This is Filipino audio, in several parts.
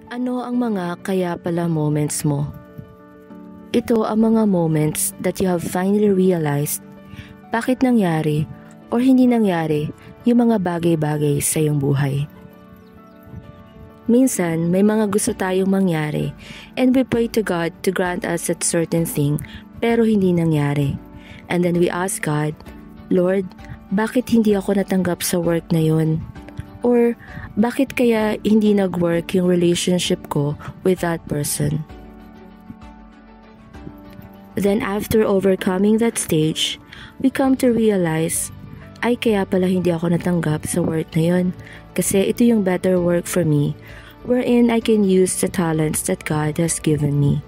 Ano ang mga kaya pala moments mo? Ito ang mga moments that you have finally realized bakit nangyari or hindi nangyari yung mga bagay-bagay sa iyong buhay. Minsan, may mga gusto tayong mangyari and we pray to God to grant us that certain thing pero hindi nangyari. And then we ask God, Lord, bakit hindi ako natanggap sa work na yun? Or bakit kaya hindi nag-work yung relationship ko with that person? Then after overcoming that stage, we come to realize, ay kaya pala hindi ako natanggap sa work na yun kasi ito yung better work for me wherein I can use the talents that God has given me.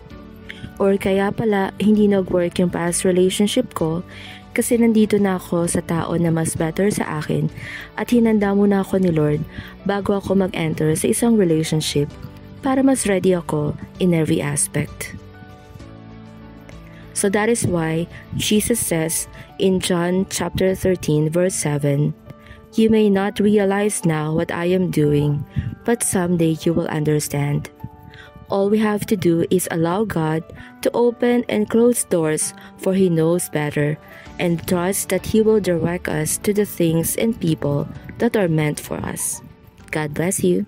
Or kaya pala hindi nag-work yung past relationship ko kasi nandito na ako sa tao na mas better sa akin at hinanda muna ako ni Lord bago ako mag-enter sa isang relationship para mas ready ako in every aspect. So that is why Jesus says in John chapter 13 verse 7, "You may not realize now what I am doing, but someday you will understand." All we have to do is allow God to open and close doors, for He knows better, and trust that He will direct us to the things and people that are meant for us. God bless you.